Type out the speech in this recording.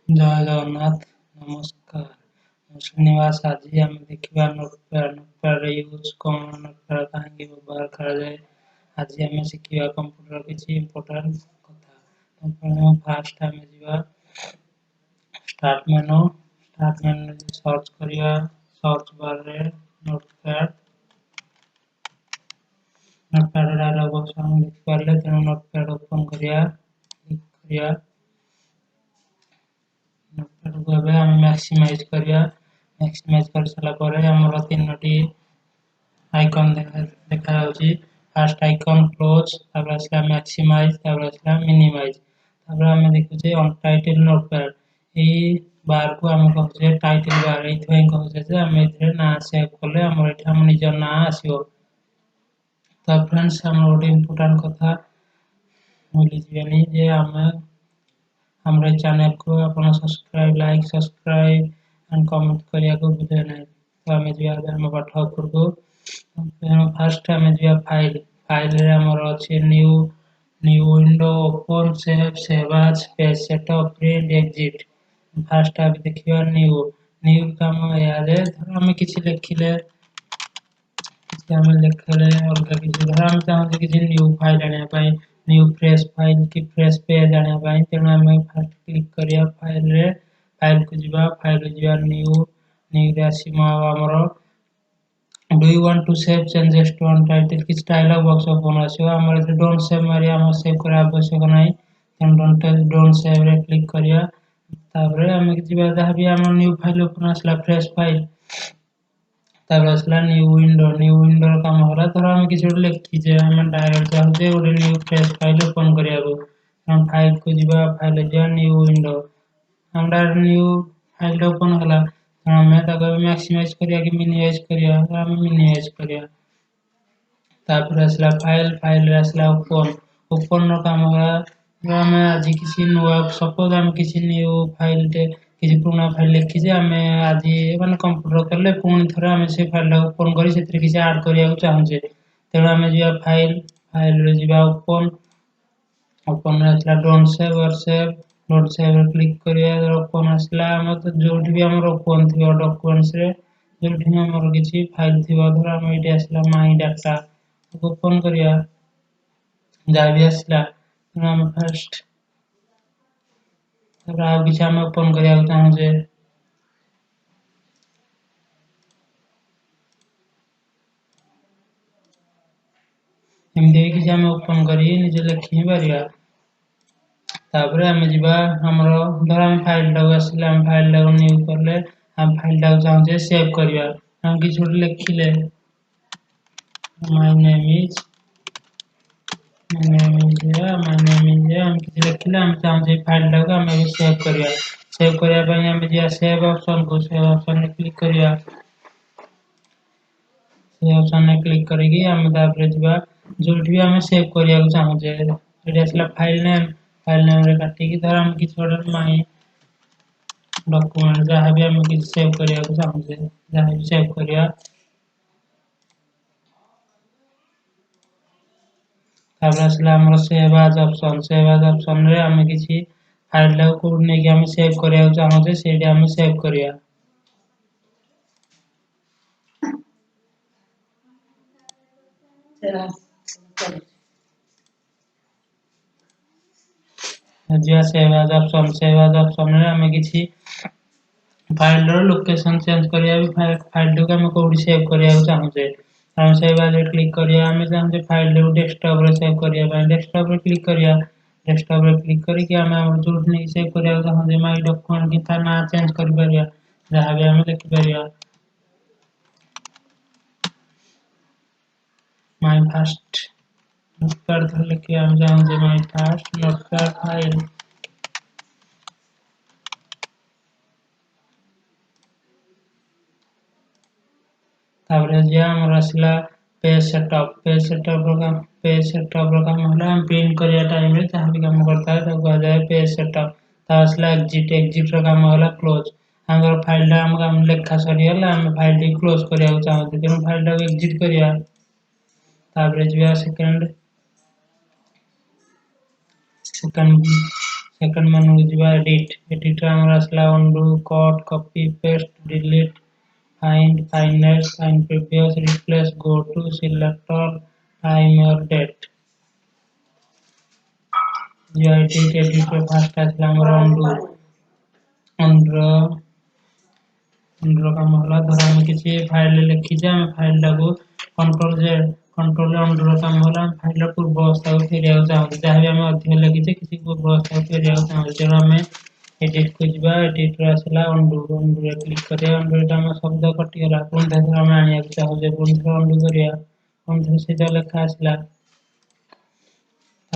जय जगन्नाथ नमस्कार। श्रीनिवास आज आम देखा नोटपैड यूज कौन नोटपैड कहीं व्यवहार कराए। आज आम शिखा कंप्यूटर किसी इंपोर्टाट कथा। फास्ट आम जा स्टार्ट मेनू सर्च करिया सर्च बार रे नोटपैड डायलॉग बॉक्स हम देख पारे तेणु नोटपैड ओपन करिया क्लिक करिया नोटपैड को एबे हम मैक्सिमाइज कर सारा ପରେ हमर तीनोटी आइकन देखा जाउची। फर्स्ट आइकन क्लोज तापर असला मैक्सिमाइज तापर असला मिनिमाइज तापर हम देखुचे अनटाइटल नोटपैड ई बार को हम कहजे टाइटल बार एथै कहजे जे हम एथरे ना सेव करले हमर एठा हम निज ना आसीओ। तो फ्रेंड्स हम गोटे इंपोर्टेंट कथा भूली जियानी जे हमारे चैनल को अपना subscribe like subscribe and comment करिया को भूले नहीं। तो हमें जो हम पाठ को फर्स्ट हमें जो फाइल फाइल रे हमर अछि new new window open save save as page setup print exit. First आप देखियो न्यू न्यू काम यारे हम किछि लिखिले हम लिखले अलग किछि हम चाहते किछि न्यू फाइल आने पाई न्यू फ्रेश फाइल की फ्रेश पेज आने पाई तेणु हम फर्स्ट क्लिक करिया फाइल रे फाइल को जीवा न्यू न्यू रे आसीमा हमरो do you want to save changes to untitled किछि डायलॉग बॉक्स ओपन आसीयो हमर जे डोंट सेव मारी हम सेव करा आवश्यक नाही तेणु डोंट सेव रे क्लिक करिया तापर हम जीवा जहा भी हम न्यू फाइल ओपन आसला फ्रेश फाइल तापर असला न्यू विंडो काम होला तो हम किसी लिखी जे हम डायरेक्ट चाहते गोटे न्यू फ्रेश फाइल ओपन करिया को हम फाइल को जीवा फाइल जा न्यू विंडो हम डायरेक्ट न्यू फाइल ओपन होला हम ताको मैक्सिमाइज करिया कि मिनिमाइज करिया हम मिनिमाइज करिया तापर असला फाइल रे असला ओपन नो काम होला हम आज किसी नुआ सपोज हम किसी न्यू फाइल टे किसी पुराना फाइल लिखी जे हम आज माने कंप्यूटर करले पुणी थरा हम से फाइल ओपन करी सेतिर किसी ऐड करिया को चाहू जे तेणु हम जिया फाइल रे जिबा ओपन असला डोंट सेव और सेव क्लिक करिया ओपन असला हम तो जोठी भी हमर ओपन थियो डॉक्यूमेंट्स रे जोठी हमर किछि फाइल थियो धर हम एटी असला माई डाटा ओपन करिया जा भी असला हम फर्स्ट तब आ किछि हम ओपन करिया को चाहू जे एमदी किछि हम ओपन करी निजे लिखि परिया तापर हम जीवा हमरो धर हम फाइल टा आसले हम फाइल टा न्यू करले हम फाइल टा चाहू जे सेव करिया हम किछि लिखिले माय नेम इज हम किछि लिखिले हम चाहू जे फाइल टा को हम सेव करिया पई हम जे सेव ऑप्शन को सेव ऑप्शन ने क्लिक करिया सेव ऑप्शन ने क्लिक करेगी हम तापर जीवा जोठी भी हम सेव करिया को चाहू जे एटी असला फाइल नेम रे काटी की धर हम किछि ऑर्डर माई डॉक्यूमेंट जहां भी हम किछि सेव करिया को चाहू जे जहां भी सेव करिया तापर असला हमर सेव एज ऑप्शन रे हम किछि फाइल ला को ने कि हम सेव करिया को चाहू जे सेडी हम सेव करिया जिया सेव एज ऑप्शन रे हम किछि फाइल रो लोकेशन चेंज करिया भी फाइल को हम कोडी सेव करिया को चाहू जे हम सेव एज क्लिक करिया हम चाहू जे फाइल को डेस्कटॉप रे सेव करिया बाय डेस्कटॉप रे क्लिक करिया डेस्कटॉप रे क्लिक करी कि हम जोठी सेव करिया को चाहू जे माई डॉक्यूमेंट की था ना चेंज करि परिया जहां भी हम लिख परिया माई फर्स्ट नोटपैड धर लिखि हम चाहू जे माई फर्स्ट नोटपैड फाइल तापर जे हमर असला पेज सेटअप रो काम होला हम प्रिंट करिया टाइम रे जहां भी काम करता है तो कह जाए पेज सेटअप ता असला एग्जिट रो काम होला क्लोज हमर फाइल टा हम लेखा सरी होला हम फाइल टी क्लोज करिया को चाहू तेनु फाइल टा एग्जिट करिया तापर जे सेकंड सेकंड मेनू को जीवा एडिट एडिट रे हमर आसला undo cut copy paste delete find find next find previous replace go to select all time और डेट जीवा एडिट एडिट रे फर्स्ट आसला हमर उंडो उंडो काम होला धर हम किसी फाइल लिखी जे हम फाइल टाको कंट्रोल जे कंट्रोल अंडर काम होला फाइल पूर्व अवस्था को फेरिया चाहू जहाँ भी हम अधिक लिखी जे किसी पूर्व अवस्था को फेरिया चाहू जेना हमें एडिट को जीवा एडिट रे आसला अंडू अंडू रे क्लिक करिया अंडू रे हम शब्द कटि गला पुन धर हम आनिया चाहू जे पुन अंडू करिया पुन सीधा लेखा आसला